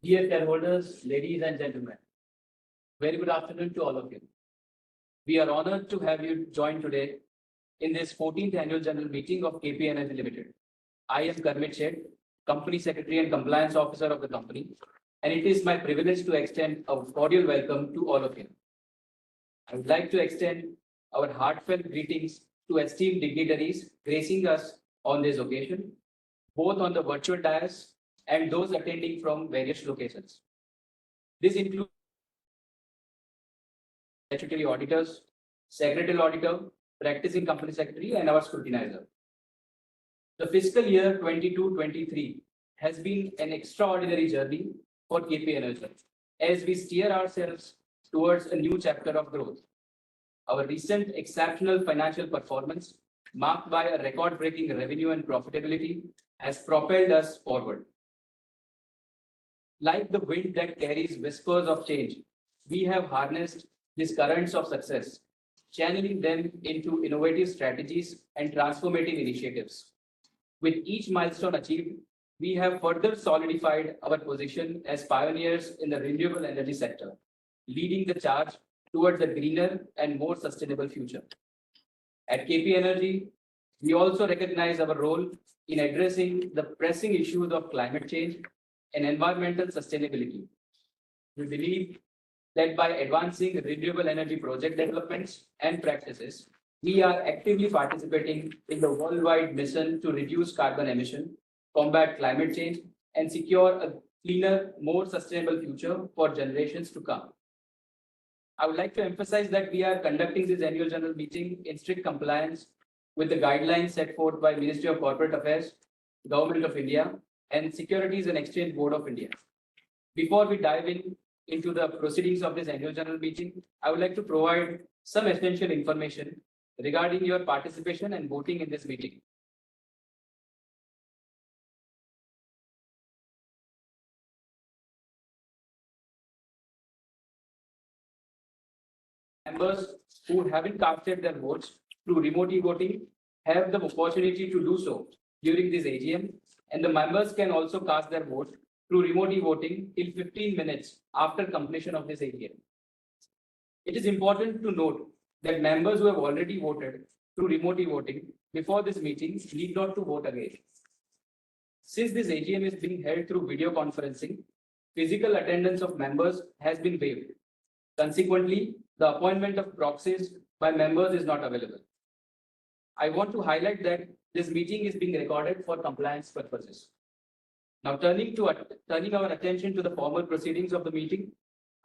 Dear shareholders, ladies and gentlemen, very good afternoon to all of you. We are honored to have you join today in this 14th annual general meeting of KP Energy Ltd. I am Karmit Shet, Company Secretary and Compliance Officer of the company, and it is my privilege to extend a cordial welcome to all of you. I would like to extend our heartfelt greetings to esteemed dignitaries gracing us on this occasion, both on the virtual dais and those attending from various locations. This includes statutory auditors, secretarial auditor, practicing company secretary, and our scrutinizer. The fiscal year 22-23 has been an extraordinary journey for KP Energy as we steer ourselves towards a new chapter of growth. Our recent exceptional financial performance, marked by a record-breaking revenue and profitability, has propelled us forward. Like the wind that carries whispers of change, we have harnessed these currents of success, channeling them into innovative strategies and transformative initiatives. With each milestone achieved, we have further solidified our position as pioneers in the renewable energy sector, leading the charge towards a greener and more sustainable future. At KP Energy, we also recognize our role in addressing the pressing issues of climate change and environmental sustainability. We believe that by advancing renewable energy project developments and practices, we are actively participating in the worldwide mission to reduce carbon emission, combat climate change, and secure a cleaner, more sustainable future for generations to come. I would like to emphasize that we are conducting this annual general meeting in strict compliance with the guidelines set forth by Ministry of Corporate Affairs, Government of India, and Securities and Exchange Board of India. Before we dive into the proceedings of this annual general meeting, I would like to provide some essential information regarding your participation and voting in this meeting. Members who haven't casted their votes through remote e-voting have the opportunity to do so during this AGM, and the members can also cast their vote through remote e-voting till 15 minutes after completion of this AGM. It is important to note that members who have already voted through remote e-voting before this meeting need not to vote again. Since this AGM is being held through video conferencing, physical attendance of members has been waived. Consequently, the appointment of proxies by members is not available. I want to highlight that this meeting is being recorded for compliance purposes. Now, turning our attention to the formal proceedings of the meeting,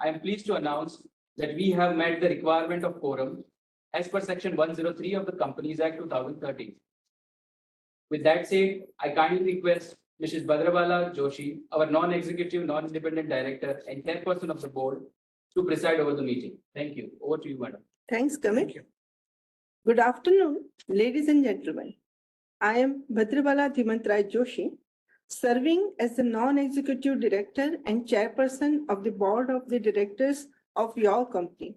I am pleased to announce that we have met the requirement of quorum as per Section 103 of the Companies Act 2013. With that said, I kindly request Mrs. Bhadrabala Joshi, our non-executive, non-independent director and chairperson of the board, to preside over the meeting. Thank you. Over to you, madam. Thanks, Kamit. Good afternoon, ladies and gentlemen. I am Bhadrabala Dhimantrai Joshi, serving as the non-executive director and chairperson of the board of the directors of your company.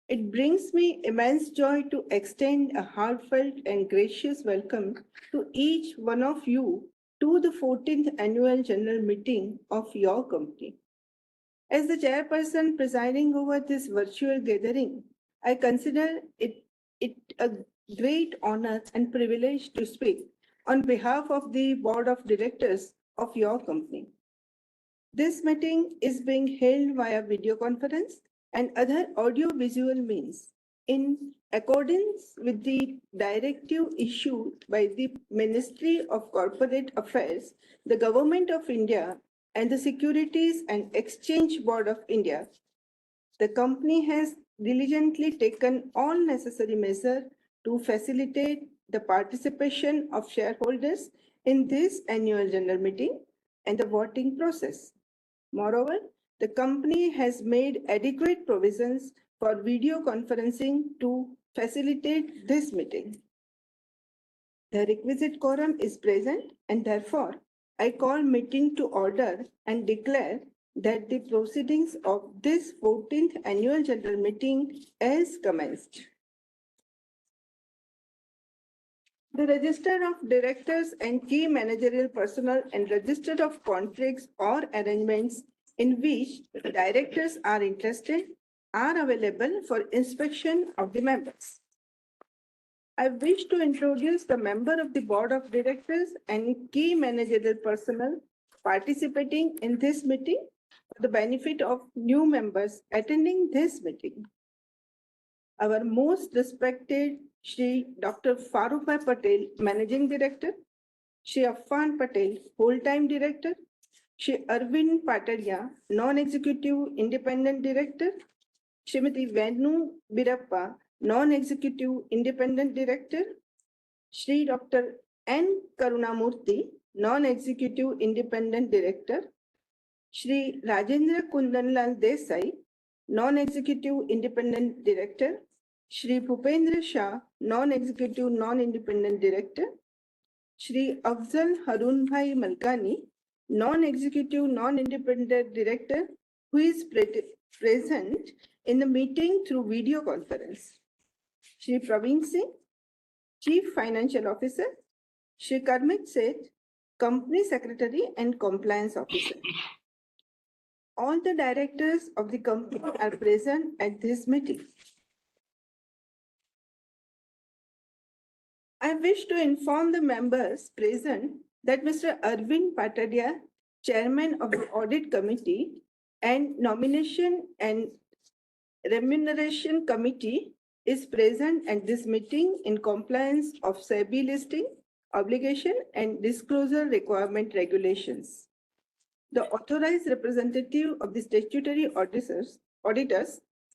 It brings me immense joy to extend a heartfelt and gracious welcome to each one of you to the 14th annual general meeting of your company. As the chairperson presiding over this virtual gathering, I consider it a great honor and privilege to speak on behalf of the board of directors of your company. This meeting is being held via video conference and other audio-visual means in accordance with the directive issued by the Ministry of Corporate Affairs, the Government of India, and the Securities and Exchange Board of India. The company has diligently taken all necessary measures to facilitate the participation of shareholders in this annual general meeting and the voting process. Moreover, the company has made adequate provisions for video conferencing to facilitate this meeting. The requisite quorum is present, and therefore, I call meeting to order and declare that the proceedings of this 14th annual general meeting is commenced. The register of directors and key managerial personnel and register of contracts or arrangements in which the directors are interested are available for inspection of the members. I wish to introduce the member of the board of directors and key managerial personnel participating in this meeting for the benefit of new members attending this meeting. Our most respected Shri Dr. Farooq Patel, Managing Director, Shri Affan Patel, Whole-Time Director, Shri Arvind Pataria, Non-Executive Independent Director, Srimati Venu Birappa, Non-Executive Independent Director, Shri Dr. N. Karunamurthy, Non-Executive Independent Director, Shri Rajendra Kundanlal Desai, Non-Executive Independent Director, Shri Bhupendra Shah, Non-Executive Non-Independent Director, Shri Afzal Harun Bhai Malkani, Non-Executive Non-Independent Director, who is present in the meeting through video conference. Shri Praveen Singh, Chief Financial Officer, Shri Karmit Seth, Company Secretary and Compliance Officer. All the directors of the company are present at this meeting. I wish to inform the members present that Mr. Arvind Patadia, Chairman of the Audit Committee and Nomination and Remuneration Committee, is present at this meeting in compliance of SEBI listing, obligation and disclosure requirement regulations. The authorized representative of the statutory auditors,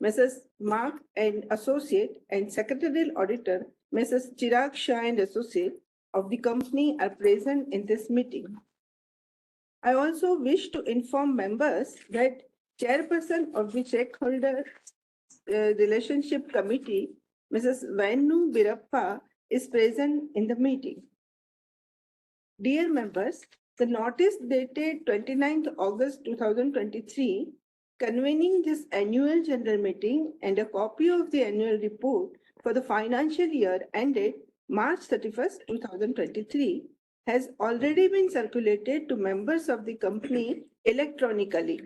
Messrs. Mark and Associate, and Secretarial Auditor, Messrs. Chirag Shah and Associate of the company are present in this meeting. I also wish to inform members that Chairperson of the Stakeholder Relationship Committee, Mrs. Venu Birappa, is present in the meeting. Dear members, the notice dated 29th August 2023 convening this annual general meeting and a copy of the annual report for the financial year ended March 31st, 2023 has already been circulated to members of the company electronically.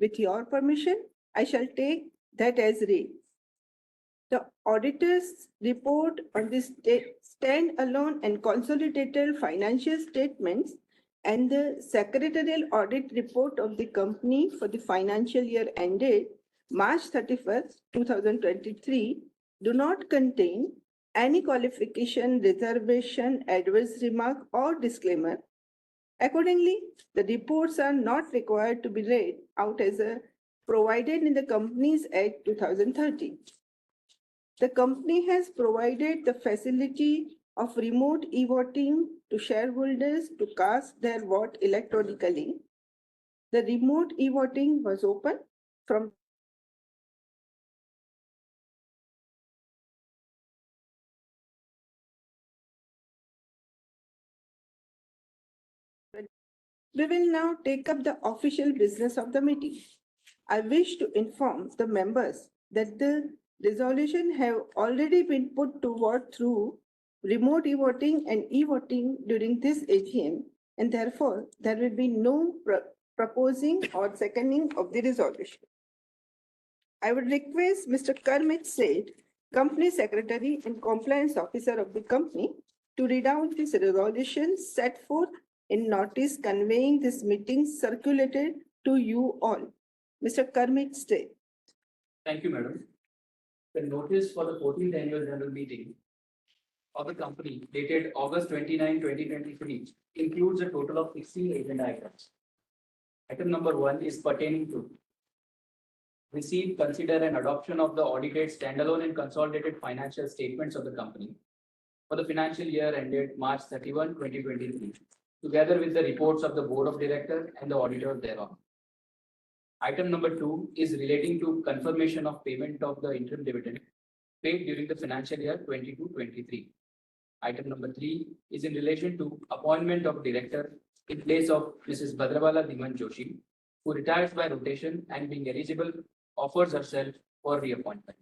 With your permission, I shall take that as read. The auditor's report on the stand-alone and consolidated financial statements and the secretarial audit report of the company for the financial year ended March 31st, 2023 do not contain any qualification, reservation, adverse remark, or disclaimer. Accordingly, the reports are not required to be read out as provided in the Companies Act 2013. The company has provided the facility of remote e-voting to shareholders to cast their vote electronically. The remote e-voting was open from We will now take up the official business of the meeting. I wish to inform the members that the resolution have already been put to vote through remote e-voting and e-voting during this AGM, and therefore there will be no proposing or seconding of the resolution. I would request Mr. Karmit Seth, Company Secretary and Compliance Officer of the company, to read out this resolution set forth in notice conveying this meeting circulated to you all. Mr. Karmit Seth. Thank you, Madam. The notice for the 14th annual general meeting of the company dated August 29, 2023 includes a total of 16 agenda items. Item number 1 is pertaining to receive, consider and adoption of the audited standalone and consolidated financial statements of the company for the financial year ended March 31, 2023, together with the reports of the Board of Directors and the auditor thereon. Item number 2 is relating to confirmation of payment of the interim dividend paid during the financial year 22-23. Item number 3 is in relation to appointment of director in place of Mrs. Bhadrabala Dhiman Joshi, who retires by rotation and being eligible offers herself for reappointment.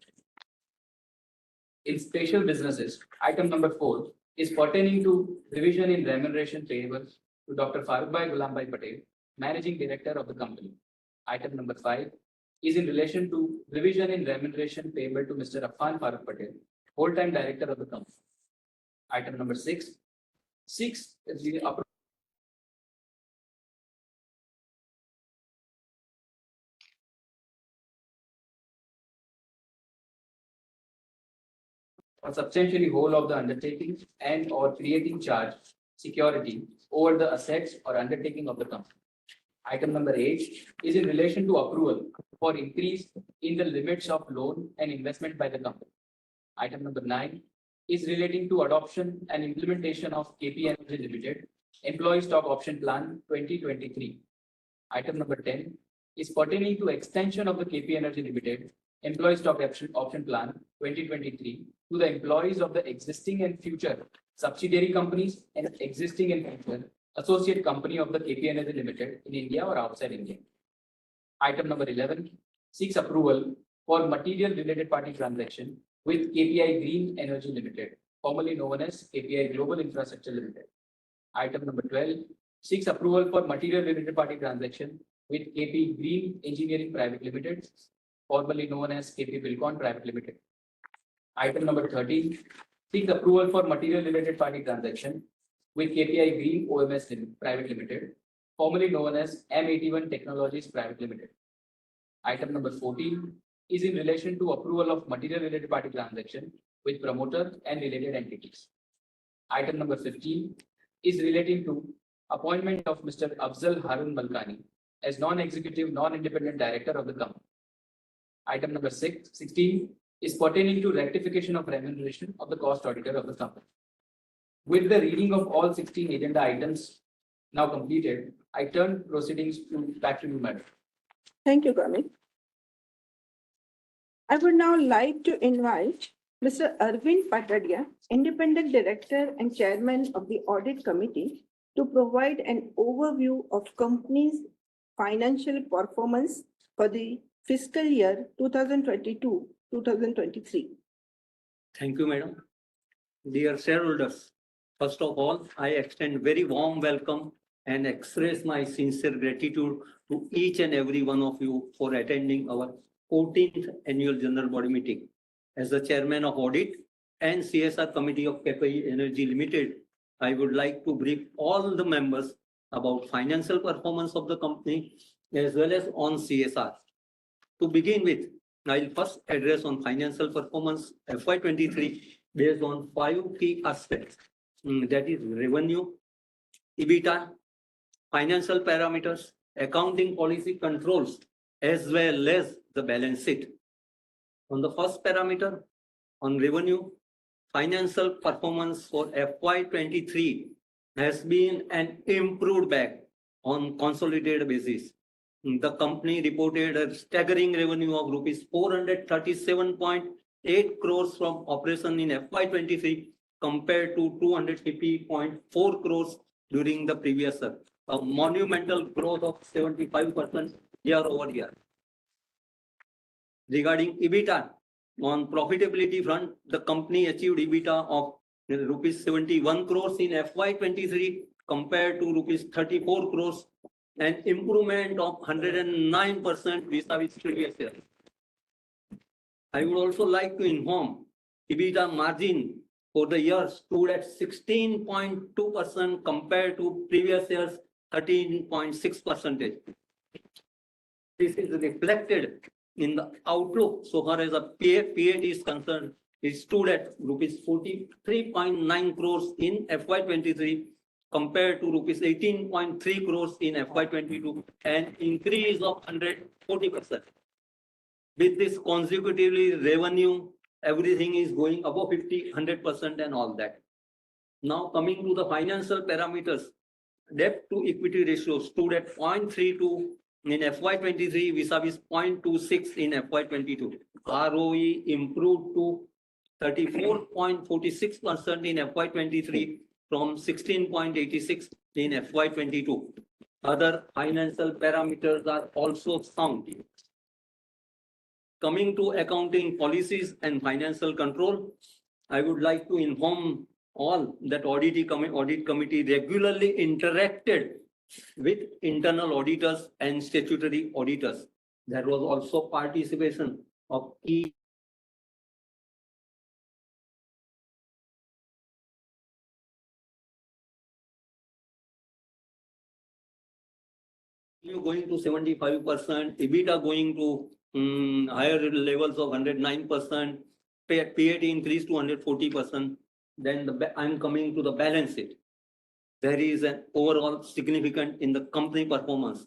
In special businesses, item number 4 is pertaining to revision in remuneration payable to Dr. Farooq Gulambhai Patel, Managing Director of the company, Item number 5 is in relation to revision in remuneration payable to Mr. Affan Farooq Patel, whole-time director of the company. Item number 6 is the or substantially whole of the undertaking and or creating charge security over the assets or undertaking of the company. Item number 8 is in relation to approval for increase in the limits of loan and investment by the company. Item number 9 is relating to adoption and implementation of KP Energy Limited Employee Stock Option Plan 2023. Item number 10 is pertaining to extension of the KP Energy Limited Employee Stock Option Plan 2023 to the employees of the existing and future subsidiary companies and existing and future associate company of the KP Energy Limited in India or outside India. Item number 11 seeks approval for material related party transaction with KPI Green Energy Limited, formerly known as KPI Global Infrastructure Limited. Item number 12 seeks approval for material related party transaction with KP Green Engineering Private Limited, formerly known as KP Bilcon Private Limited. Item number 13 seeks approval for material related party transaction with KPI Green OMS Private Limited, formerly known as M81 Technologies Private Limited. Item number 14 is in relation to approval of material related party transaction with promoter and related entities. Item number 15 is relating to appointment of Mr. Afzal Harun Malkani as non-executive, non-independent director of the company. Item number 16 is pertaining to rectification of remuneration of the cost auditor of the company. With the reading of all 16 agenda items now completed, I turn proceedings back to you, madam. Thank you, Gamin. I would now like to invite Mr. Arvind Patadia, Independent Director and Chairman of the Audit Committee, to provide an overview of company's financial performance for the fiscal year 2022-2023. Thank you, madam. Dear shareholders, first of all, I extend very warm welcome and express my sincere gratitude to each and every one of you for attending our 14th annual general body meeting. As the chairman of audit and CSR committee of KPI Energy Limited, I would like to brief all the members about financial performance of the company as well as on CSR. To begin with, I'll first address on financial performance FY23 based on 5 key aspects. That is revenue, EBITDA, financial parameters, accounting policy controls, as well as the balance sheet. On the first parameter, on revenue, financial performance for FY23 has been an improved back on consolidated basis. The company reported a staggering revenue of rupees 437.8 crores from operation in FY23 compared to 250.4 crores during the previous year, a monumental growth of 75% year-over-year. Regarding EBITDA, on profitability front, the company achieved EBITDA of rupees 71 crores in FY23 compared to rupees 34 crores, an improvement of 109% vis-a-vis previous year. I would also like to inform EBITDA margin for the year stood at 16.2% compared to previous year's 13.6%. This is reflected in the outlook so far as the PAT is concerned. It stood at rupees 43.9 crores in FY23 compared to rupees 18.3 crores in FY22, an increase of 140%. With this consecutively revenue, everything is going above 100% and all that. Now coming to the financial parameters, debt to equity ratio stood at 0.32 in FY23 vis-a-vis 0.26 in FY22. ROE improved to 34.46% in FY23 from 16.86 in FY22. Other financial parameters are also sound. Coming to accounting policies and financial control, I would like to inform all that audit committee regularly interacted with internal auditors and statutory auditors. There was also participation of key going to 75%, EBITDA going to higher levels of 109%, PAT increased to 140%. Then I'm coming to the balance sheet. There is an overall significant in the company performance.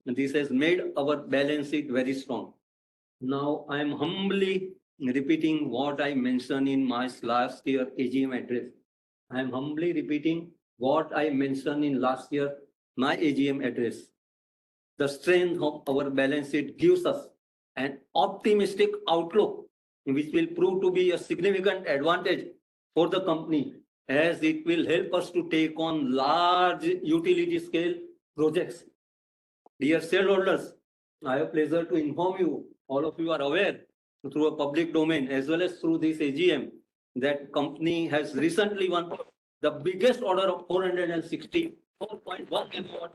And this has made our balance sheet very strong. Now I am humbly repeating what I mentioned in my last year AGM address. I am humbly repeating what I mentioned in last year my AGM address. The strength of our balance sheet gives us an optimistic outlook, which will prove to be a significant advantage for the company, as it will help us to take on large utility scale projects. Dear shareholders, I have pleasure to inform you, all of you are aware through a public domain as well as through this AGM, that company has recently won the biggest order of 464.1 megawatt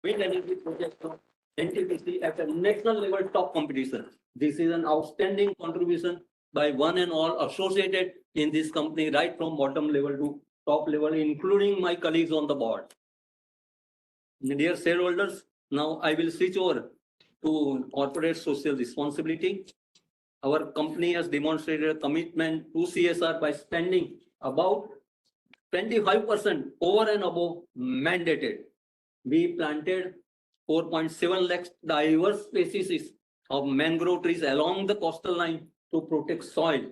wind energy project from NTPC at a national level top competition. This is an outstanding contribution by one and all associated in this company, right from bottom level to top level, including my colleagues on the board. Dear shareholders, now I will switch over to corporate social responsibility. Our company has demonstrated a commitment to CSR by spending about 25% over and above mandated. We planted 4.7 lakhs diverse species of mangrove trees along the coastal line to protect soil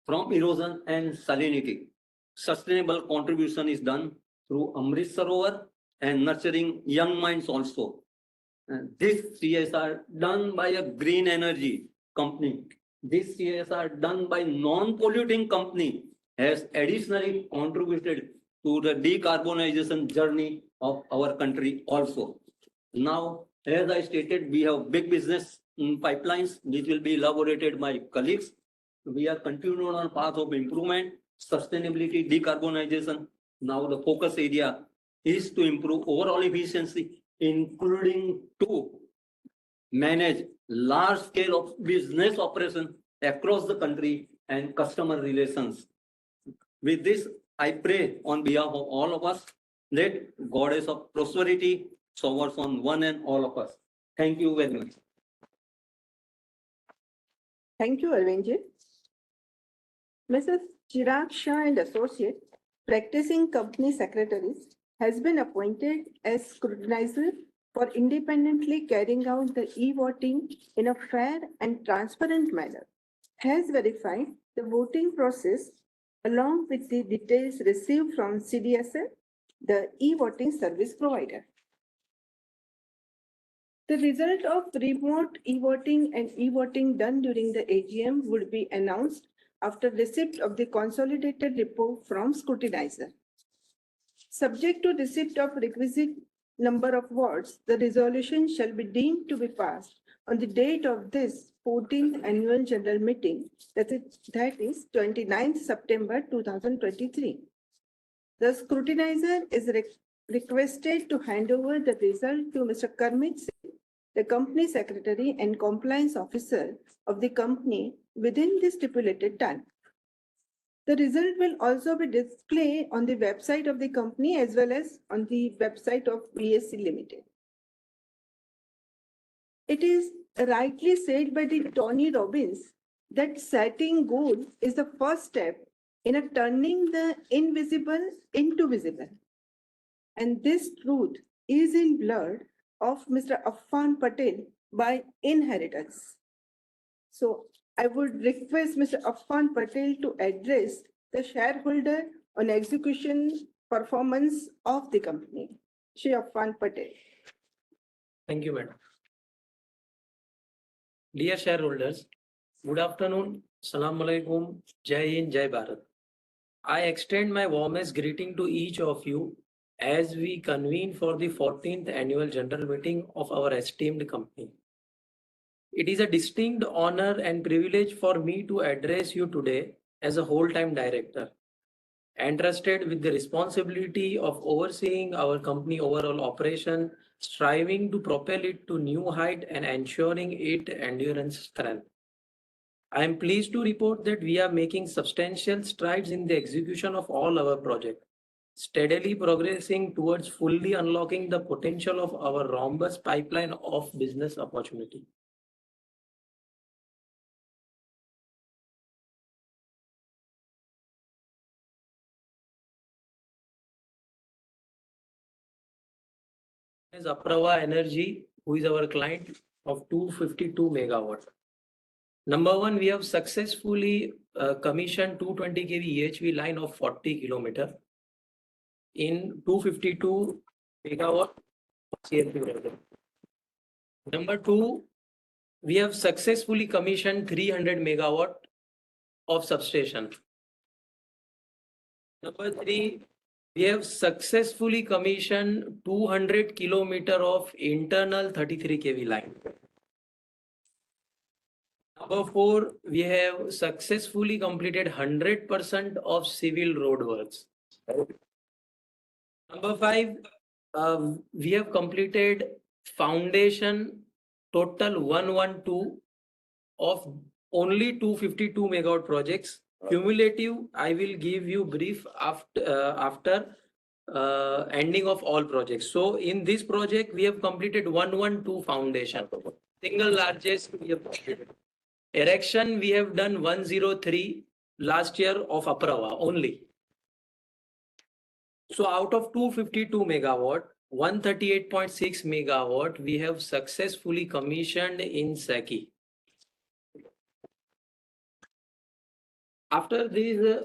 from erosion and salinity. Sustainable contribution is done through Amrit Sarovar and nurturing young minds also. This CSR done by a green energy company, this CSR done by non-polluting company has additionally contributed to the decarbonization journey of our country also. Now, as I stated, we have big business pipelines, which will be elaborated by colleagues. We are continuing on a path of improvement, sustainability, decarbonization. Now the focus area is to improve overall efficiency, including to manage large scale of business operation across the country and customer relations. With this, I pray on behalf of all of us, let Goddess of Prosperity showers on one and all of us. Thank you very much. Thank you, Arvindji. Mrs. Chirag Shah and Associate, practicing company secretaries, has been appointed as scrutinizer for independently carrying out the e-voting in a fair and transparent manner, has verified the voting process along with the details received from CDSL, the e-voting service provider. The result of remote e-voting and e-voting done during the AGM would be announced after receipt of the consolidated report from scrutinizer. Subject to receipt of requisite number of votes, the resolution shall be deemed to be passed on the date of this 14th annual general meeting, that is 29th September 2023. The scrutinizer is requested to hand over the result to Mr. Karmit Singh, the company secretary and compliance officer of the company, within the stipulated time. The result will also be displayed on the website of the company as well as on the website of BSC Limited. It is rightly said by the Tony Robbins that setting goal is the first step in turning the invisible into visible. And this truth is in blood of Mr. Affan Patel by inheritance. So I would request Mr. Affan Patel to address the shareholder on execution performance of the company. Shri Affan Patel. Thank you, madam. Dear shareholders, good afternoon. Assalamu alaikum. Jai Hind, Jai Bharat. I extend my warmest greeting to each of you as we convene for the 14th annual general meeting of our esteemed company. It is a distinct honor and privilege for me to address you today as a whole-time director. entrusted with the responsibility of overseeing our company overall operation, striving to propel it to new height and ensuring it endurance strength. I am pleased to report that we are making substantial strides in the execution of all our projects, steadily progressing towards fully unlocking the potential of our robust pipeline of business opportunity. Is Aprawa Energy, who is our client of 252 megawatt. Number one, we have successfully commissioned 220 kV EHV line of 40 kilometer in 252 megawatt CLP project. Number two, we have successfully commissioned 300 megawatt of substation. Number three, we have successfully commissioned 200 kilometer of internal 33 kV line. Number four, we have successfully completed 100% of civil road works. Number five, we have completed foundation total 112 of only 252 megawatt projects. Cumulative, I will give you brief after ending of all projects. So in this project, we have completed 112 foundation, single largest we have completed. Erection, we have done 103 last year of Aprawa only. So out of 252 megawatt, 138.6 megawatt we have successfully commissioned in Saki. After this,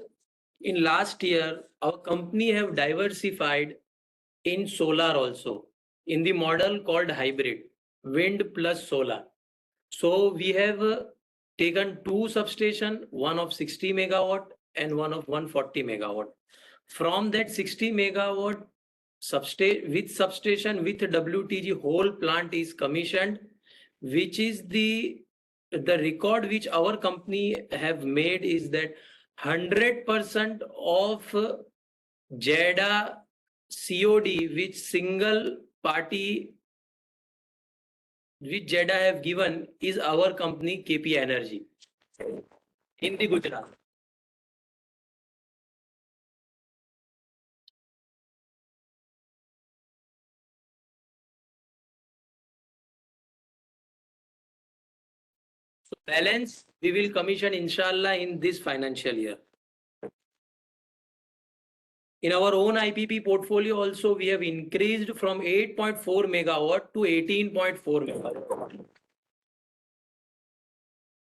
in last year, our company have diversified in solar also, in the model called hybrid, wind plus solar. So we have taken two substation, one of 60 megawatt and one of 140 megawatt. From that 60 megawatt with substation with WTG, whole plant is commissioned, which is the record which our company have made is that 100% of JEDA COD which single party which JEDA have given is our company KP Energy in the Gujarat. So balance we will commission inshallah in this financial year. In our own IPP portfolio also we have increased from 8.4 megawatt to 18.4 megawatt.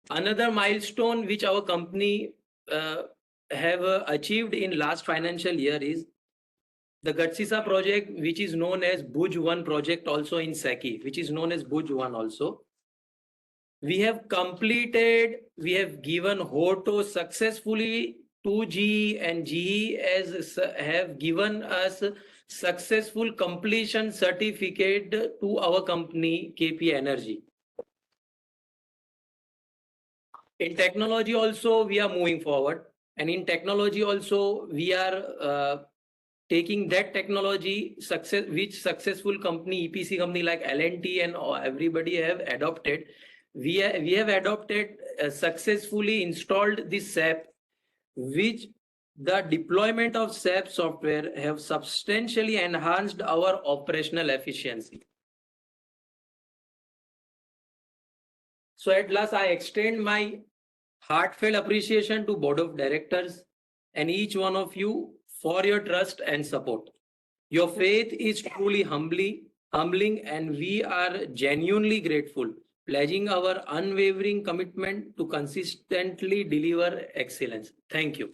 Another milestone which our company have achieved in last financial year is the Gatsisa project, which is known as Bhuj 1 project also in Saki, which is known as Bhuj 1 also. We have completed, we have given HOTO successfully to GE, and GE have given us successful completion certificate to our company KP Energy. In technology also we are moving forward, and in technology also we are taking that technology which successful company EPC company like L&T and everybody have adopted. We have adopted successfully installed this SAP, which the deployment of SAP software have substantially enhanced our operational efficiency. So at last I extend my heartfelt appreciation to Board of Directors and each one of you for your trust and support. Your faith is truly humbling, and we are genuinely grateful, pledging our unwavering commitment to consistently deliver excellence. Thank you.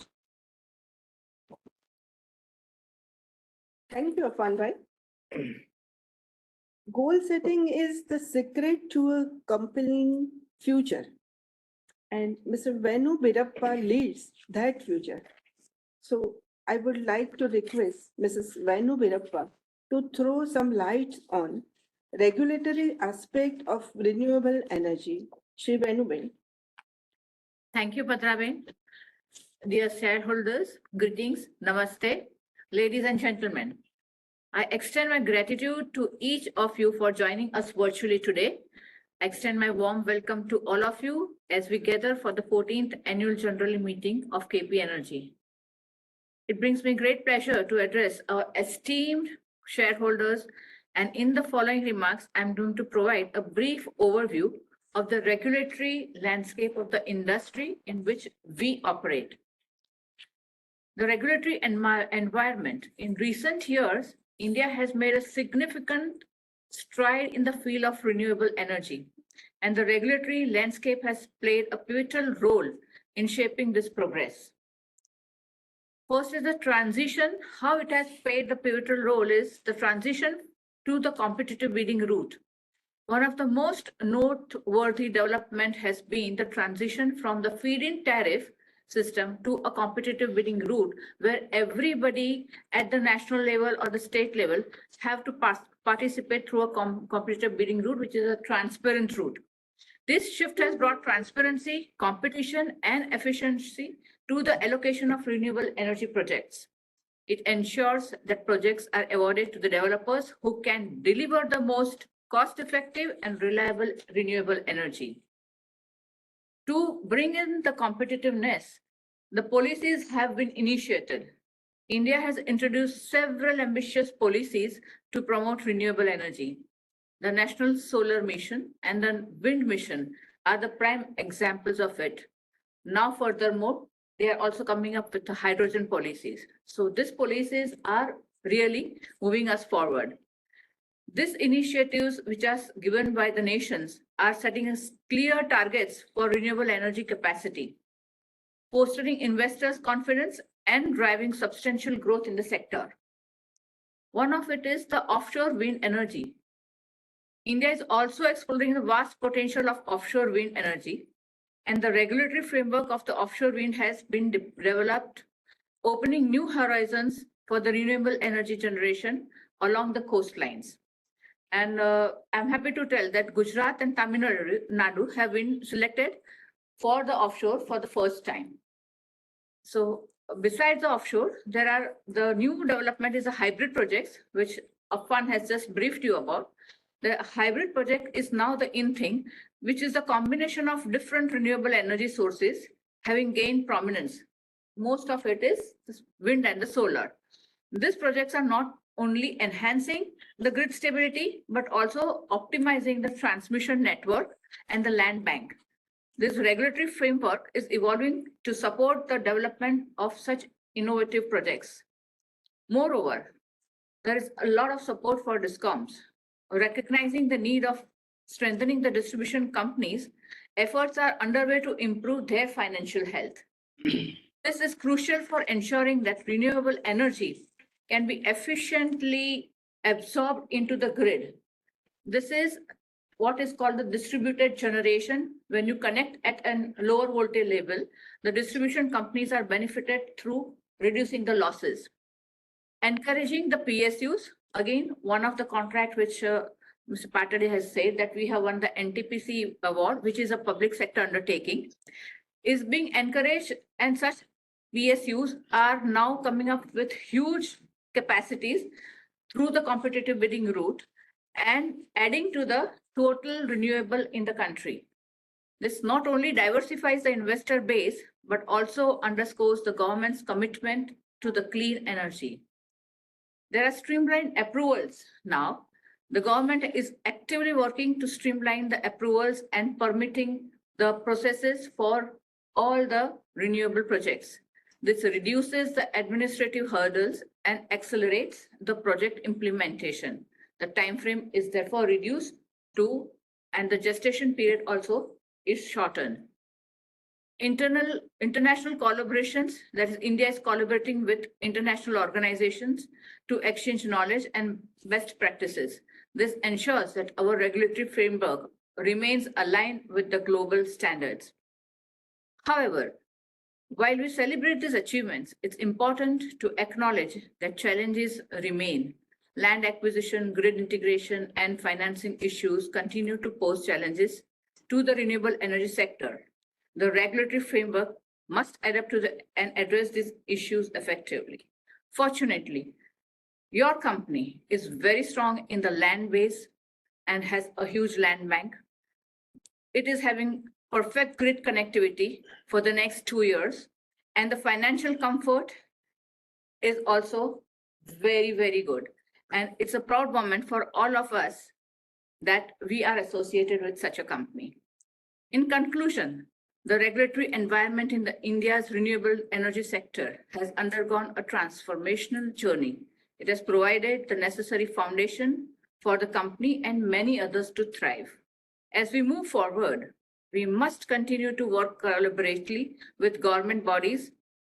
Thank you, Afan Bhai. Goal setting is the secret to a compelling future, and Mr. Venu Birappa leads that future. So I would like to request Mrs. Venu Birappa to throw some light on regulatory aspect of renewable energy. Shri Venuben. Thank you, Patraben. Dear shareholders, greetings, namaste, ladies and gentlemen. I extend my gratitude to each of you for joining us virtually today. I extend my warm welcome to all of you as we gather for the 14th annual general meeting of KP Energy. It brings me great pleasure to address our esteemed shareholders, and in the following remarks, I'm going to provide a brief overview of the regulatory landscape of the industry in which we operate. The regulatory environment. In recent years, India has made a significant stride in the field of renewable energy, and the regulatory landscape has played a pivotal role in shaping this progress. First is the transition. How it has played the pivotal role is the transition to the competitive bidding route. One of the most noteworthy development has been the transition from the feed-in tariff system to a competitive bidding route where everybody at the national level or the state level have to participate through a competitive bidding route, which is a transparent route. This shift has brought transparency, competition, and efficiency to the allocation of renewable energy projects. It ensures that projects are awarded to the developers who can deliver the most cost-effective and reliable renewable energy. To bring in the competitiveness, the policies have been initiated. India has introduced several ambitious policies to promote renewable energy. The National Solar Mission and the Wind Mission are the prime examples of it. Now, furthermore, they are also coming up with the hydrogen policies. So these policies are really moving us forward. These initiatives, which are given by the nations, are setting us clear targets for renewable energy capacity, fostering investors' confidence and driving substantial growth in the sector. One of it is the offshore wind energy. India is also exploring the vast potential of offshore wind energy, and the regulatory framework of the offshore wind has been developed, opening new horizons for the renewable energy generation along the coastlines. And I'm happy to tell that Gujarat and Tamil Nadu have been selected for the offshore for the first time. So besides the offshore, there are the new development is a hybrid projects, which Afan has just briefed you about. The hybrid project is now the in thing, which is a combination of different renewable energy sources having gained prominence. Most of it is wind and the solar. These projects are not only enhancing the grid stability, but also optimizing the transmission network and the land bank. This regulatory framework is evolving to support the development of such innovative projects. Moreover, there is a lot of support for DISCOMs. Recognizing the need of strengthening the distribution companies, efforts are underway to improve their financial health. This is crucial for ensuring that renewable energy can be efficiently absorbed into the grid. This is what is called the distributed generation. When you connect at a lower voltage level, the distribution companies are benefited through reducing the losses. Encouraging the PSUs, again, one of the contract which Mr. Patade has said that we have won the NTPC award, which is a public sector undertaking, is being encouraged, and such PSUs are now coming up with huge capacities through the competitive bidding route and adding to the total renewable in the country. This not only diversifies the investor base, but also underscores the government's commitment to the clean energy. There are streamlined approvals now. The government is actively working to streamline the approvals and permitting the processes for all the renewable projects. This reduces the administrative hurdles and accelerates the project implementation. The time frame is therefore reduced to, and the gestation period also is shortened. International collaborations, that is, India is collaborating with international organizations to exchange knowledge and best practices. This ensures that our regulatory framework remains aligned with the global standards. However, while we celebrate these achievements, it's important to acknowledge that challenges remain. Land acquisition, grid integration, and financing issues continue to pose challenges to the renewable energy sector. The regulatory framework must adapt to and address these issues effectively. Fortunately, your company is very strong in the land base and has a huge land bank. It is having perfect grid connectivity for the next 2 years, and the financial comfort is also very, very good. And it's a proud moment for all of us that we are associated with such a company. In conclusion, the regulatory environment in India's renewable energy sector has undergone a transformational journey. It has provided the necessary foundation for the company and many others to thrive. As we move forward, we must continue to work collaboratively with government bodies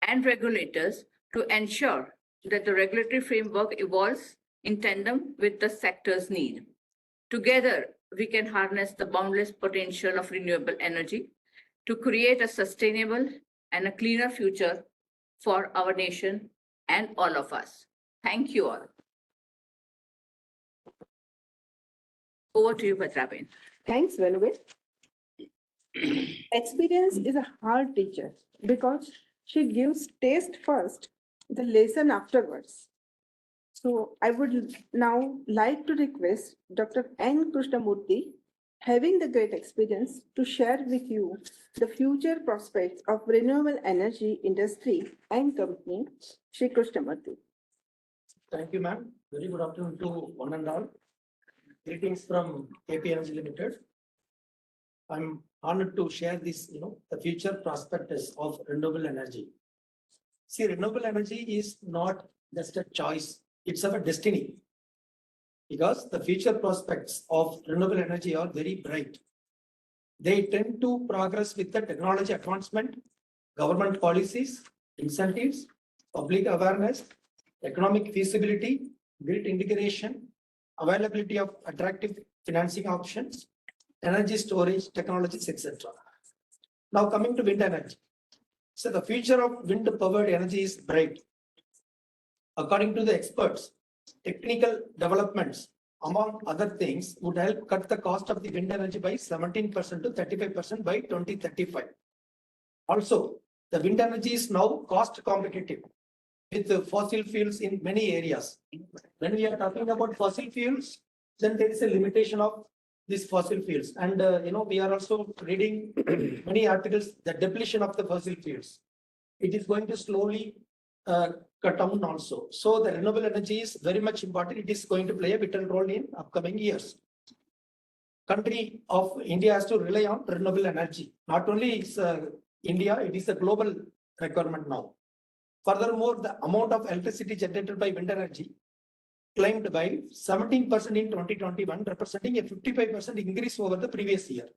and regulators to ensure that the regulatory framework evolves in tandem with the sector's need. Together, we can harness the boundless potential of renewable energy to create a sustainable and a cleaner future for our nation and all of us. Thank you all. Over to you, Bhadraben. Thanks, Venuvel. Experience is a hard teacher because she gives taste first, the lesson afterwards. So I would now like to request Dr. N. Krishnamurthy, having the great experience, to share with you the future prospects of renewable energy industry and company. Shri Krishnamurthy. Thank you, ma'am. Very good afternoon to one and all. Greetings from KP Energy Limited. I'm honored to share this, the future prospects of renewable energy. See, renewable energy is not just a choice, it's our destiny. Because the future prospects of renewable energy are very bright. They tend to progress with the technology advancement, government policies, incentives, public awareness, economic feasibility, grid integration, availability of attractive financing options, energy storage technologies, etc. Now coming to wind energy. So the future of wind powered energy is bright. According to the experts, technical developments, among other things, would help cut the cost of the wind energy by 17% to 35% by 2035. Also, the wind energy is now cost competitive with the fossil fuels in many areas. When we are talking about fossil fuels, then there is a limitation of these fossil fuels. And, we are also reading many articles, the depletion of the fossil fuels. It is going to slowly cut down also. So the renewable energy is very much important. It is going to play a vital role in upcoming years. Country of India has to rely on renewable energy. Not only is India, it is a global requirement now. Furthermore, the amount of electricity generated by wind energy climbed by 17% in 2021, representing a 55% increase over the previous year.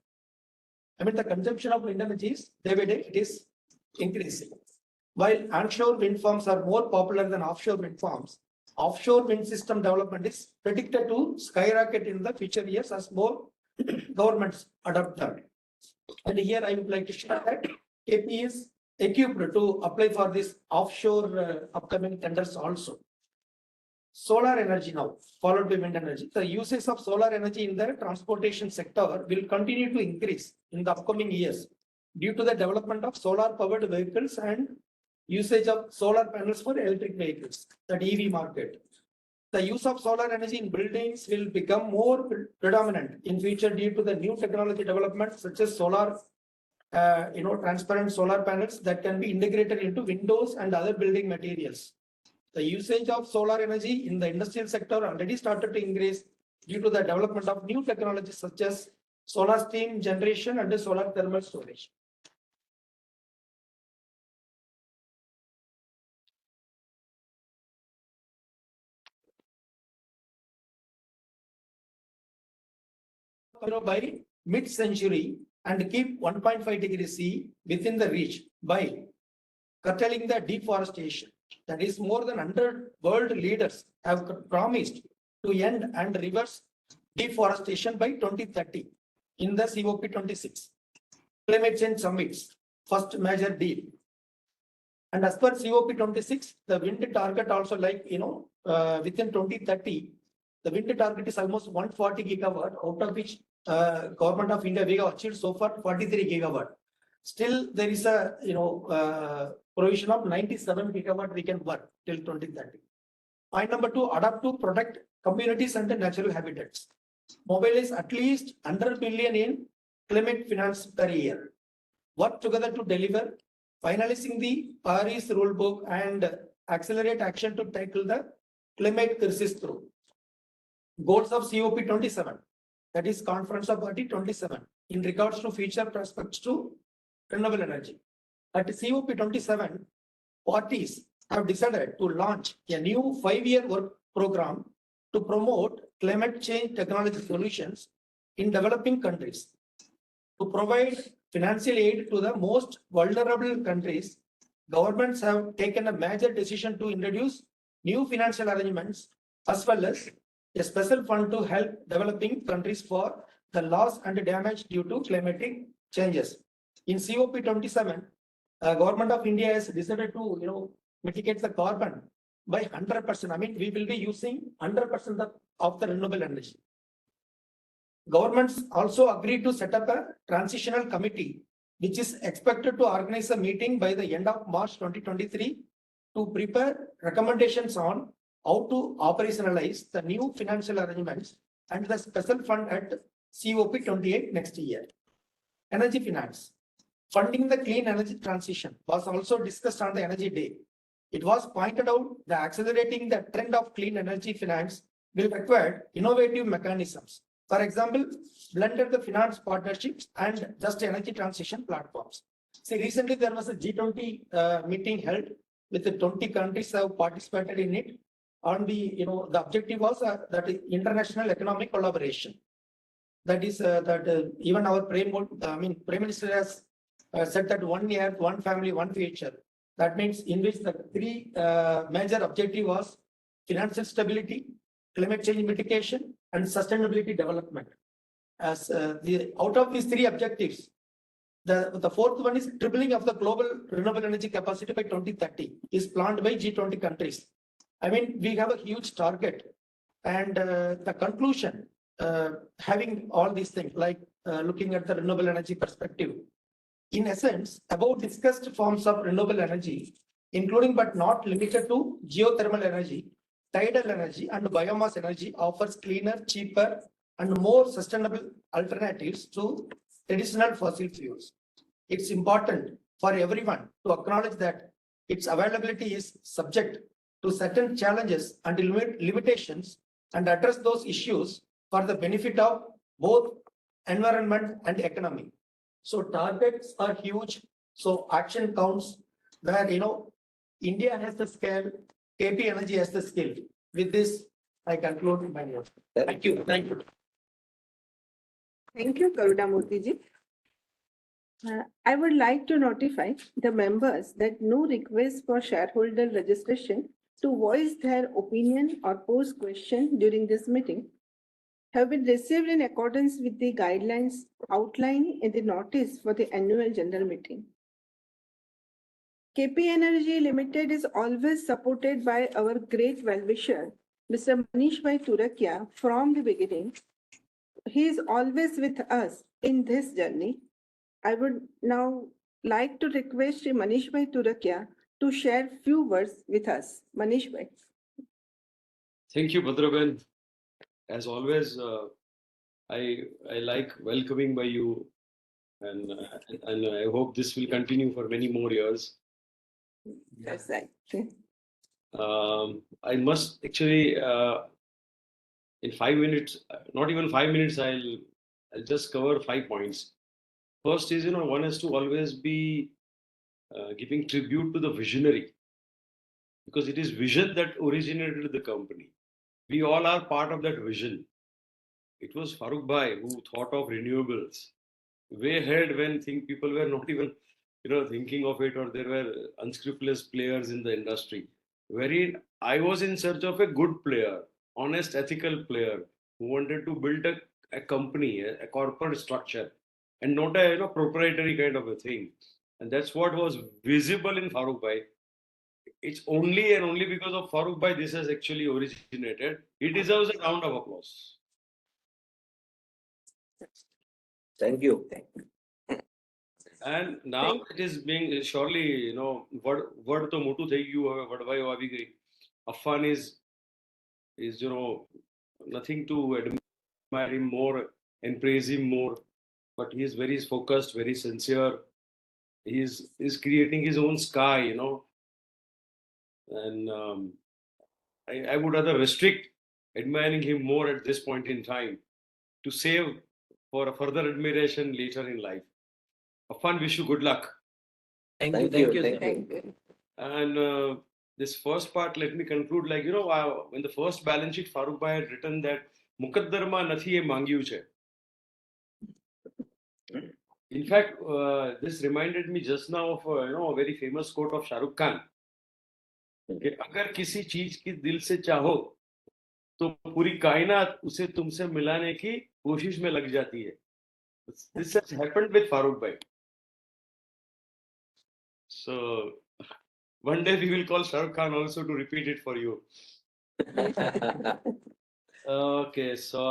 I mean, the consumption of wind energy is day by day, it is increasing. While onshore wind farms are more popular than offshore wind farms, offshore wind system development is predicted to skyrocket in the future years as more governments adopt them. And here I would like to share that KP is equipped to apply for this offshore upcoming tenders also. Solar energy now, followed by wind energy. The uses of solar energy in the transportation sector will continue to increase in the upcoming years due to the development of solar powered vehicles and usage of solar panels for electric vehicles, that EV market. The use of solar energy in buildings will become more predominant in future due to the new technology development such as solar, transparent solar panels that can be integrated into windows and other building materials. The usage of solar energy in the industrial sector already started to increase due to the development of new technologies such as solar steam generation and solar thermal storage. By mid-century and keep 1.5 degrees C within the reach by curtailing the deforestation. That is, more than 100 world leaders have promised to end and reverse deforestation by 2030 in the COP26. Climate Change Summit's first major deal. And as per COP26, the wind target also within 2030, the wind target is almost 140 gigawatt, out of which Government of India we have achieved so far 43 gigawatt. Still, there is a, provision of 97 gigawatt we can work till 2030. Point number 2, adapt to protect communities and the natural habitats. Mobilize at least 100 billion in climate finance per year. Work together to deliver, finalizing the Paris rule book and accelerate action to tackle the climate crisis through. Goals of COP27, that is Conference of Party 27, in regards to future prospects to renewable energy. At COP27, parties have decided to launch a new 5-year work program to promote climate change technology solutions in developing countries. To provide financial aid to the most vulnerable countries, governments have taken a major decision to introduce new financial arrangements as well as a special fund to help developing countries for the loss and damage due to climatic changes. In COP27, Government of India has decided to mitigate the carbon by 100%. I mean, we will be using 100% of the renewable energy. Governments also agreed to set up a transitional committee, which is expected to organize a meeting by the end of March 2023 to prepare recommendations on how to operationalize the new financial arrangements and the special fund at COP28 next year. Energy finance. Funding the clean energy transition was also discussed on the Energy Day. It was pointed out that accelerating the trend of clean energy finance will require innovative mechanisms. For example, blended finance partnerships and just energy transition platforms. See, recently there was a G20 meeting held with the 20 countries have participated in it. On the, the objective was that international economic collaboration. That is even our Prime Minister has said that 1 year, 1 family, 1 future. That means in which the 3 major objective was financial stability, climate change mitigation, and sustainability development. As out of these 3 objectives, the 4th one is tripling of the global renewable energy capacity by 2030 is planned by G20 countries. I mean, we have a huge target, and the conclusion, having all these things like looking at the renewable energy perspective. In essence, above discussed forms of renewable energy, including but not limited to geothermal energy, tidal energy, and biomass energy, offers cleaner, cheaper, and more sustainable alternatives to traditional fossil fuels. It's important for everyone to acknowledge that its availability is subject to certain challenges and limitations, and address those issues for the benefit of both environment and economy. So targets are huge. So action counts where, India has the scale, KP Energy has the skill. With this, I conclude my work. Thank you. Thank you. Thank you, Garuda Murthy ji. I would like to notify the members that no request for shareholder registration to voice their opinion or pose question during this meeting have been received in accordance with the guidelines outlined in the notice for the annual general meeting. KP Energy Limited is always supported by our great well-wisher, Mr. Manish Bhai Turakia, from the beginning. He is always with us in this journey. I would now like to request Shri Manish Bhai Turakia to share few words with us. Manish Bhai. Thank you, Bhadraben. As always, I like welcoming by you, and I hope this will continue for many more years. Yes, right. I must actually, in 5 minutes, not even 5 minutes, I'll just cover 5 points. First is, one has to always be giving tribute to the visionary, because it is vision that originated the company. We all are part of that vision. It was Farooq Bhai who thought of renewables way ahead when people were not even, thinking of it, or there were unscrupulous players in the industry. Wherein I was in search of a good player, honest, ethical player who wanted to build a company, a corporate structure, and not a proprietary kind of a thing. And that's what was visible in Farooq Bhai. It's only and only because of Farooq Bhai this has actually originated. He deserves a round of applause. Thank you. And now Thank- it is being surely, word to motu થઈ ગયું હવે વડવાઈઓ આવી ગઈ. Affan is nothing to admire him more and praise him more, but he is very focused, very sincere. He is creating his own sky, and I would rather restrict admiring him more at this point in time to save for a further admiration later in life. Affan, wish you good luck. Thank you, thank you, sir. Thank you. And this first part, let me conclude like, in the first balance sheet, Farooq Bhai had written that Mukaddarma nathi e mangyu che. In fact, this reminded me just now of a very famous quote of Shah Rukh Khan. कि अगर किसी चीज की दिल से चाहो तो पूरी कायनात उसे तुमसे मिलाने की कोशिश में लग जाती है. This has happened with Farooq Bhai. So one day we will call Shah Rukh Khan also to repeat it for you. Okay, so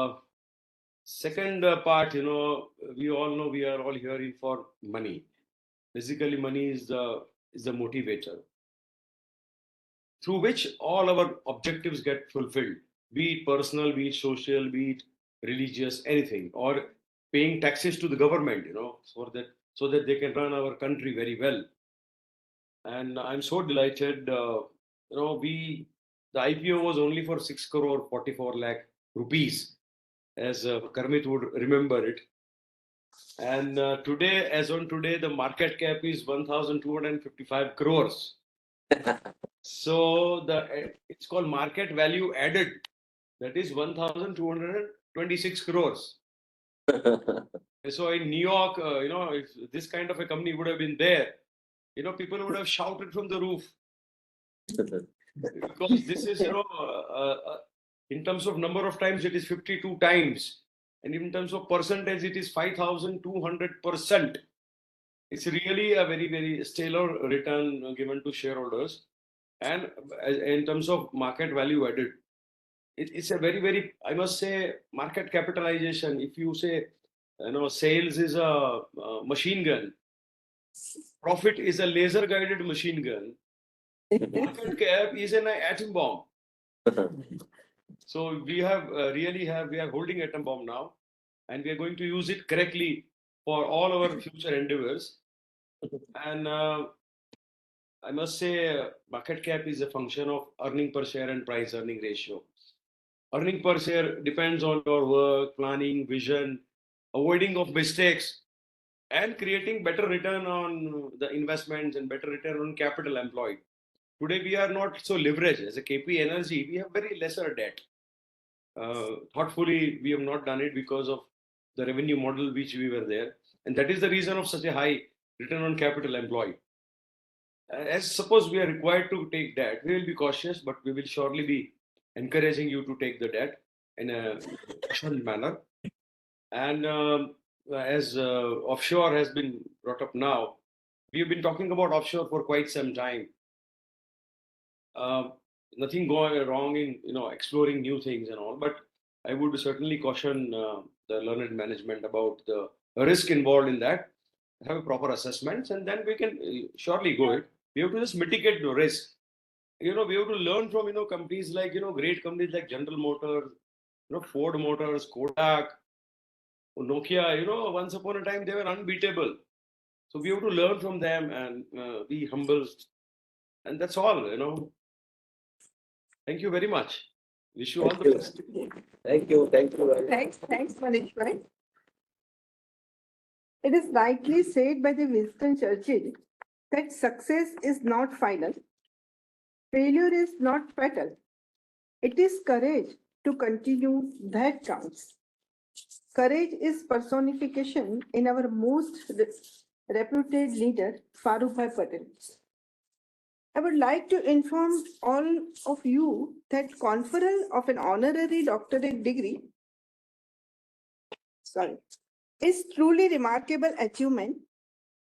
second part, we all know we are all here for money. Basically, money is the motivator through which all our objectives get fulfilled, be it personal, be it social, be it religious, anything, or paying taxes to the government, so that they can run our country very well. And I'm so delighted, the IPO was only for 6 crore 44 lakh rupees, as Karmit would remember it. And today, as on today, the market cap is 1,255 crores. So it's called market value added. That is 1,226 crores. So in New York, if this kind of a company would have been there, people would have shouted from the roof. Because this is, in terms of number of times, it is 52 times. And in terms of percentage, it is 5,200%. It's really a very, very stellar return given to shareholders. And in terms of market value added, it's a very, very, I must say, market capitalization. If you say, sales is a machine gun, profit is a laser guided machine gun, market cap is an atom bomb. So we are holding atom bomb now, and we are going to use it correctly for all our future endeavors. And I must say, market cap is a function of earning per share and price earning ratio. Earning per share depends on your work, planning, vision, avoiding of mistakes, and creating better return on the investments and better return on capital employed. Today, we are not so leveraged. As a KP Energy, we have very lesser debt. Thoughtfully, we have not done it because of the revenue model which we were there. And that is the reason of such a high return on capital employed. As suppose we are required to take debt, we will be cautious, but we will surely be encouraging you to take the debt in a cautioned manner. And as offshore has been brought up now, we have been talking about offshore for quite some time. Nothing going wrong in exploring new things and all, but I would certainly caution the learned management about the risk involved in that. Have a proper assessments, and then we can surely go it. We have to just mitigate the risk. We have to learn from companies like great companies like General Motors, Ford Motors, Kodak, Nokia. Once upon a time they were unbeatable. So we have to learn from them and be humble, and that's all. Thank you very much. Wish you all the best. Thank you. Thanks, Manish bhai. It is rightly said by the Winston Churchill that success is not final. Failure is not fatal. It is courage to continue that counts. Courage is personification in our most reputed leader, Farooq Bhai Patel. I would like to inform all of you that conferral of an honorary doctorate degree is truly remarkable achievement,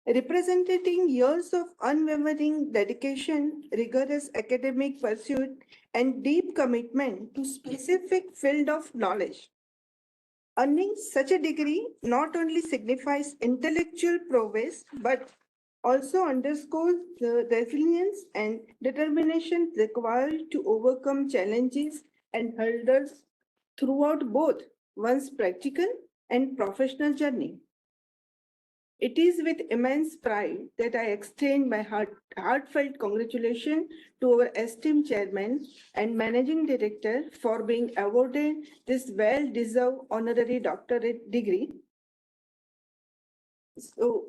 representing years of unwavering dedication, rigorous academic pursuit, and deep commitment to specific field of knowledge. Earning such a degree not only signifies intellectual prowess, but also underscores the resilience and determination required to overcome challenges and hurdles throughout both one's practical and professional journey. It is with immense pride that I extend my heartfelt congratulations to our esteemed chairman and managing director for being awarded this well-deserved honorary doctorate degree. So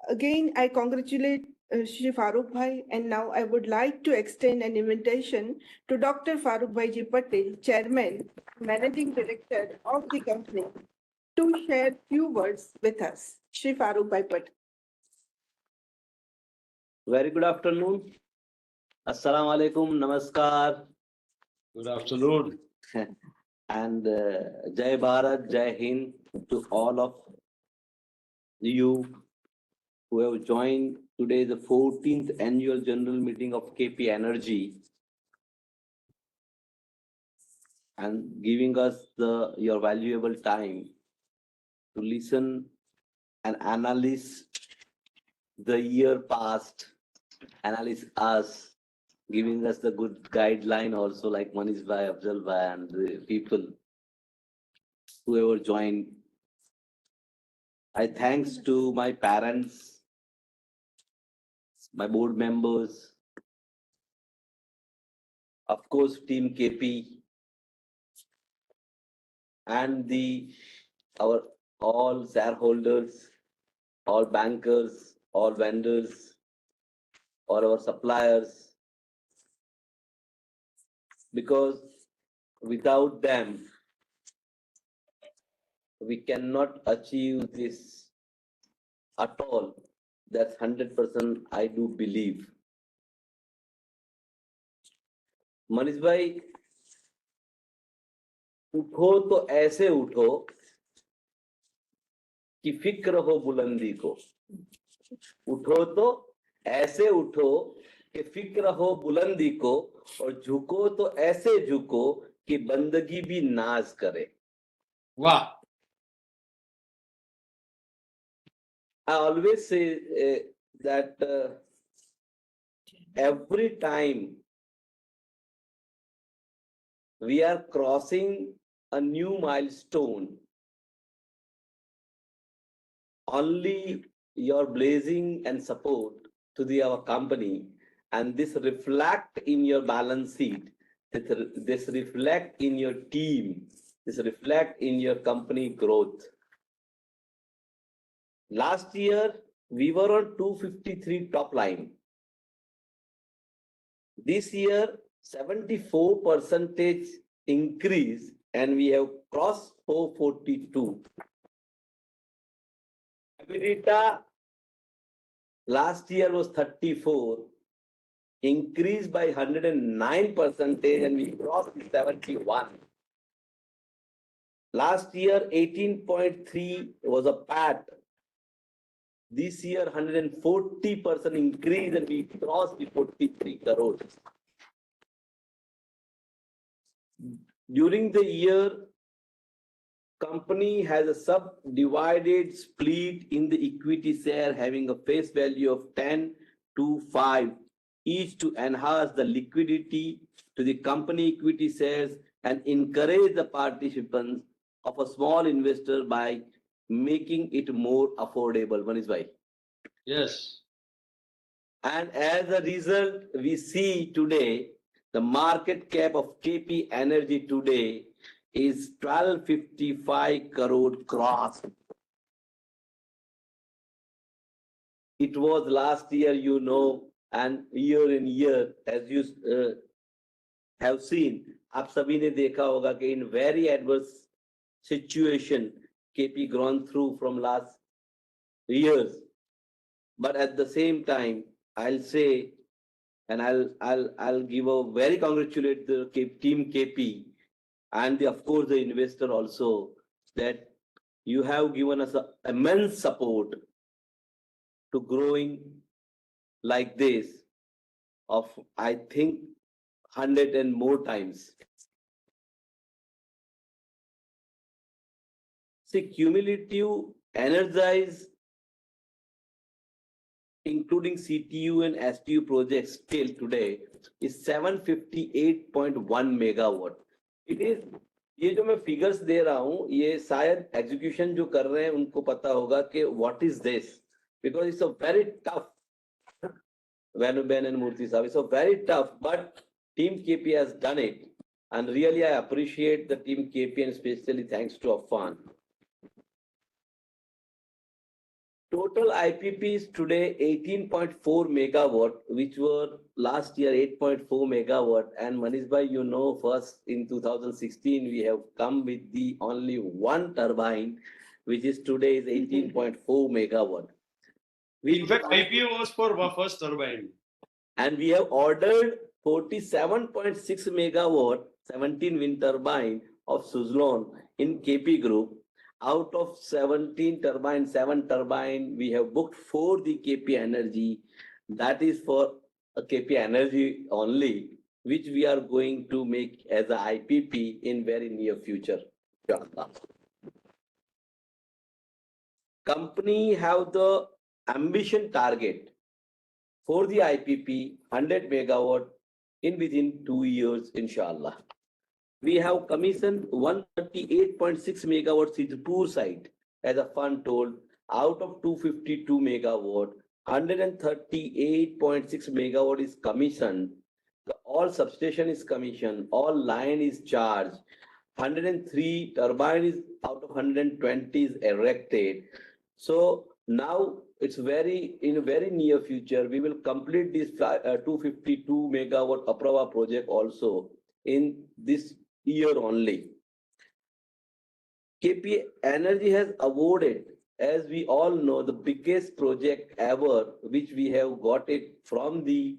again, I congratulate Shri Farooq Bhai, and now I would like to extend an invitation to Dr. Farooq Bhai Ji Patel, Chairman, Managing Director of the company, to share few words with us. Shri Farooq Bhai Patel. Very good afternoon. Assalamu alaikum, namaskar, Good afternoon. and Jai Bharat, Jai Hind to all of you who have joined today the 14th annual general meeting of KP Energy and giving us your valuable time to listen and analyze the year past, analyze us, giving us the good guideline also like Manish Bhai, Afzal Bhai and the people whoever joined. I thanks to my parents, my board members, of course, Team KP, and our all shareholders, all bankers, all vendors, all our suppliers, because without them, we cannot achieve this at all. That's 100% I do believe. Manish भाई, उठो तो ऐसे उठो कि फिक्र हो बुलंदी को। उठो तो ऐसे उठो कि फिक्र हो बुलंदी को, और झुको तो ऐसे झुको कि बंदगी भी नाज करे। Wow. I always say that every time we are crossing a new milestone, only your blessing and support to our company, and this reflect in your balance sheet, this reflect in your team, this reflect in your company growth. Last year, we were on 253 top line. This year, 74% increase, and we have crossed 442. EBITDA last year was 34, increased by 109%, and we crossed 71. Last year, 18.3 was a PAT. This year, 140% increase, and we crossed the 43 crores. During the year, company has a subdivided split in the equity share having a face value of 10 to 5 each to enhance the liquidity to the company equity shares and encourage the participants of a small investor by making it more affordable. Manish bhai. Yes. And as a result, we see today the market cap of KP Energy today is 1255 crore cross. It was last year, you know, and year in year, as you have seen, आप सभी ने देखा होगा कि in very adverse situation, KP grown through from last years. But at the same time, I'll say, and I'll give a very congratulate the team KP and of course the investor also, that you have given us a immense support to growing like this of, I think, 100 and more times. See, cumulative energize, including CTU and STU projects till today is 758.1 megawatt. It is, ये जो मैं figures दे रहा हूँ, ये शायद execution जो कर रहे हैं उनको पता होगा कि what is this, because it's a very tough. Vanuben and Murthy Saab, it's a very tough, but team KP has done it, and really I appreciate the team KP and especially thanks to Affan. Total IPPs today 18.4 megawatt, which were last year 8.4 megawatt. And Manish bhai, you know, first in 2016, we have come with the only one turbine, which is today is 18.4 megawatt. In fact, IPO was for first turbine. And we have ordered 47.6 megawatt, 17 wind turbine of Suzlon in KP Group. Out of 17 turbine, 7 turbine, we have booked for the KP Energy. That is for KP Energy only, which we are going to make as a IPP in very near future. Company have the ambition target for the IPP 100 megawatt in within 2 years, inshallah. We have commissioned 138.6 megawatts Sidhpur site, as a fund told, out of 252 megawatt, 138.6 megawatt is commissioned. All substation is commissioned, all line is charged. 103 turbine is out of 120 is erected. So now it's in a very near future, we will complete this 252 megawatt Apraava project also in this year only. KP Energy has awarded, as we all know, the biggest project ever, which we have got it from the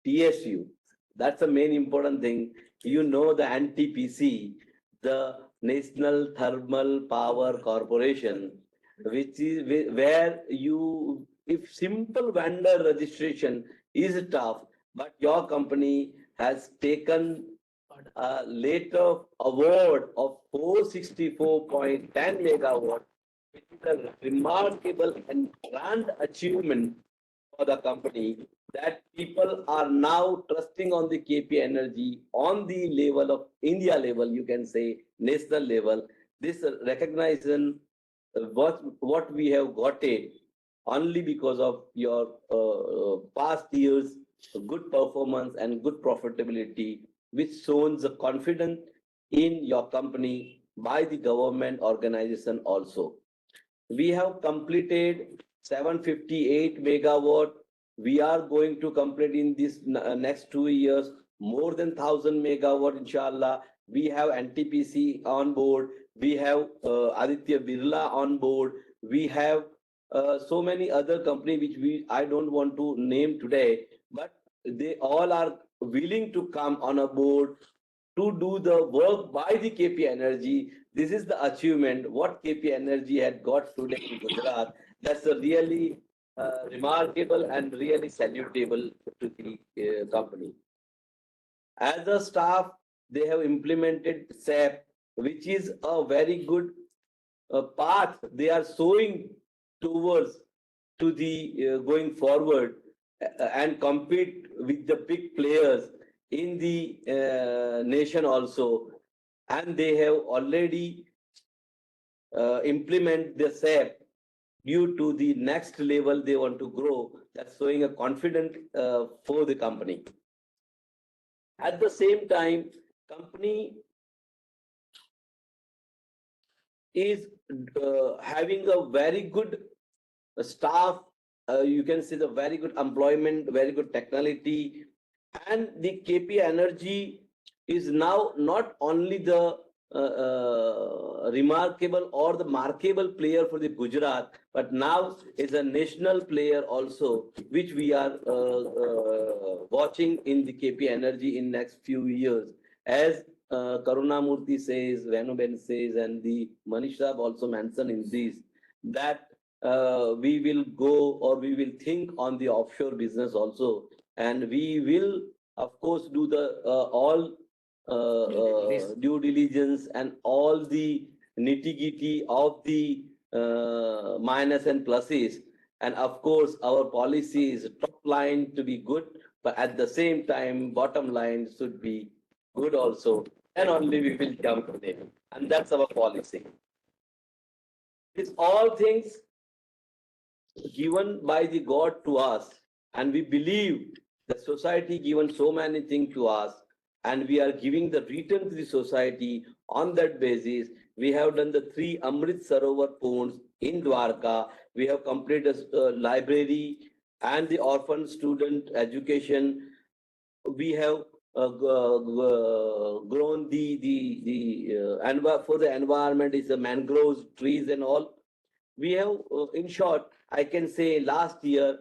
TSU. That's the main important thing. You know, the NTPC, the National Thermal Power Corporation, which is where you, if simple vendor registration is tough, but your company has taken a later award of 464.10 megawatt, which is a remarkable and grand achievement for the company, that people are now trusting on the KP Energy on the level of India level, you can say national level. This recognition, what we have got it only because of your past years good performance and good profitability, which shows the confidence in your company by the government organization also. We have completed 758 megawatt. We are going to complete in this next 2 years more than 1,000 megawatt, inshallah. We have NTPC on board. We have Aditya Birla on board. We have so many other companies which I don't want to name today, but they all are willing to come on a board to do the work by the KP Energy. This is the achievement what KP Energy had got today in Gujarat. That's a really remarkable and really salutable to the company. As a staff, they have implemented SAP, which is a very good path they are showing towards to the going forward and compete with the big players in the nation also. And they have already implement the SAP due to the next level they want to grow. That's showing a confidence for the company. At the same time, company is having a very good staff, you can see the very good employment, very good technology, and the KP Energy is now not only the remarkable or the markable player for the Gujarat, but now is a national player also, which we are watching in the KP Energy in next few years. As Karuna Murthy says, Vanuben says, and the Manish Saab also mentioned in this, that we will go or we will think on the offshore business also, and we will of course do the all due diligence and all the nitty-gritty of the minus and pluses. And of course, our policy is top line to be good, but at the same time, bottom line should be good also. And only we will jump there. And that's our policy. It's all things given by the God to us, and we believe the society given so many things to us, and we are giving the return to the society on that basis. We have done the 3 Amrit Sarovar ponds in Dwarka. We have completed a library and the orphan student education. We have grown and for the environment is the mangroves, trees and all. We have, in short, I can say last year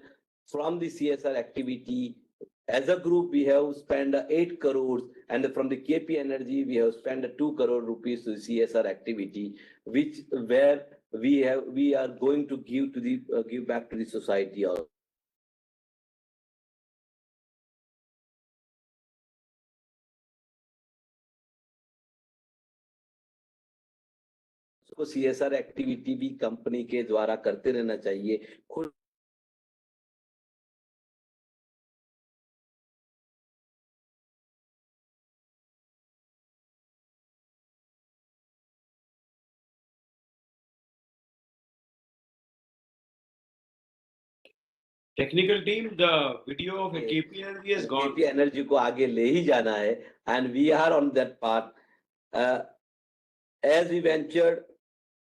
from the CSR activity, as a group, we have spent 8 crores, and from the KP Energy, we have spent 2 crore rupees to the CSR activity, which where we are going to give to the give back to the society also. So CSR activity भी company के द्वारा करते रहना चाहिए खुद Technical team, the video of KP Energy has gone. KP Energy को आगे ले ही जाना है, and we are on that path. As we ventured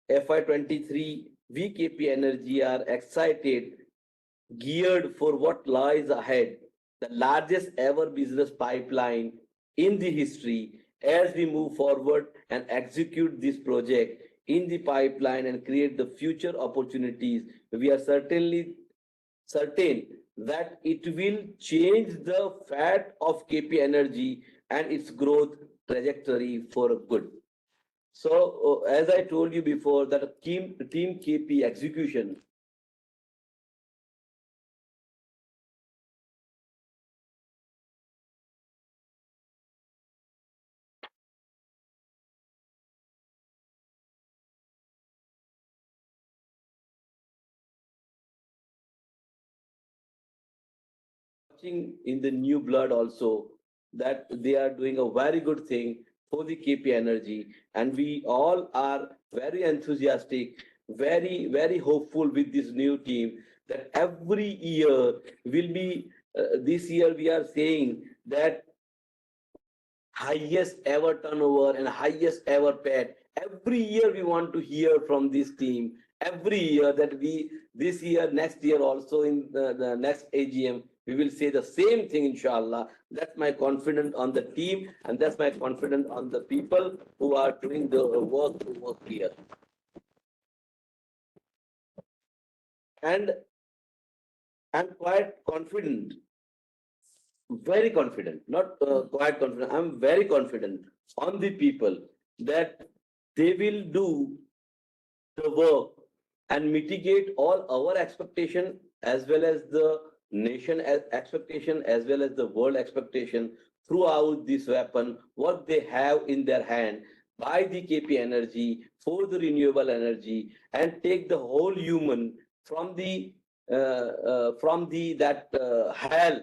FY23, we KP Energy are excited, geared for what lies ahead, the largest ever business pipeline in the history. As we move forward and execute this project in the pipeline and create the future opportunities, we are certainly certain that it will change the fate of KP Energy and its growth trajectory for good. So, as I told you before, that team KP execution in the new blood also, that they are doing a very good thing for the KP Energy, and we all are very enthusiastic, very hopeful with this new team that every year will be. This year we are saying that highest ever turnover and highest ever PAT. Every year we want to hear from this team. Every year that this year, next year also in the next AGM, we will say the same thing, inshallah. That's my confidence on the team, and that's my confidence on the people who are doing the work here. And I'm quite confident, very confident, not quite confident, I'm very confident on the people that they will do the work and mitigate all our expectation as well as the nation expectation as well as the world expectation throughout this weapon, what they have in their hand by the KP Energy for the renewable energy, and take the whole human from the hell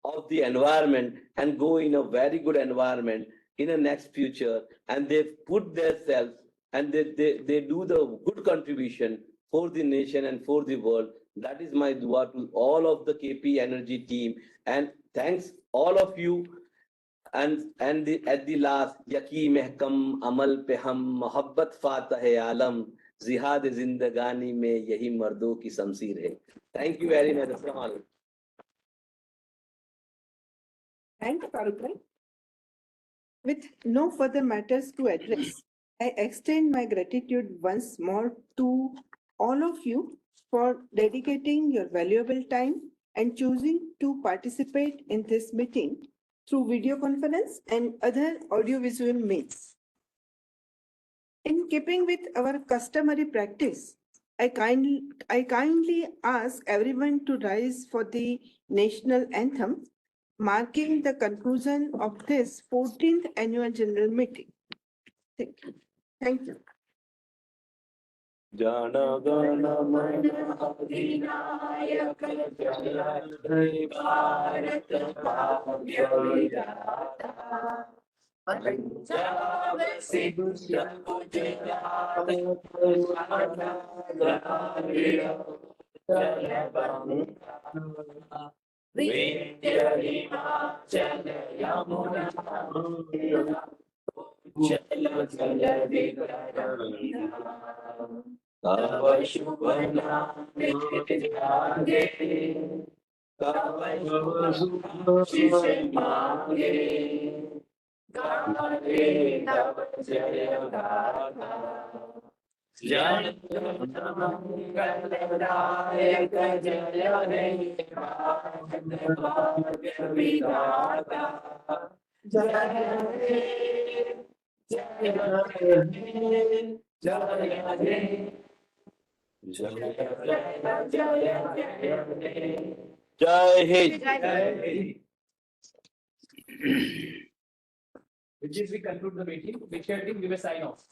of the environment and go in a very good environment in the next future, and they put themselves and they do the good contribution for the nation and for the world. That is my dua to all of the KP Energy team, and thanks all of you. And at the last, yaki mehkam amal pe hum mohabbat fatah alam jihad zindagani mein yahi mardo ki samseer hai. Thank you very much. Assalamu alaikum. Thank you, Farooq. With no further matters to address, I extend my gratitude once more to all of you for dedicating your valuable time and choosing to participate in this meeting through video conference and other audiovisual means. In keeping with our customary practice, I kindly ask everyone to rise for the national anthem. marking the conclusion of this 14th annual general meeting. Thank you. Thank you. Jana Gana Mana Adhinayaka Jaya Jai Bharat Bhavya Vidhata Punjab Sindhya Gujarat Jaya Banga Vindhya Himachal Yamuna Jala Jala Vikrama Tava Shubha Name Jage Tava Shubha Shishe Mange Gare Tava Jaya Gatha Jaya Mangaladayaka Jaya He Bhagya Vidhata Jaya He Jaya He Jaya He Jai Hind. With this, we conclude the meeting. Victor team, give a sign off.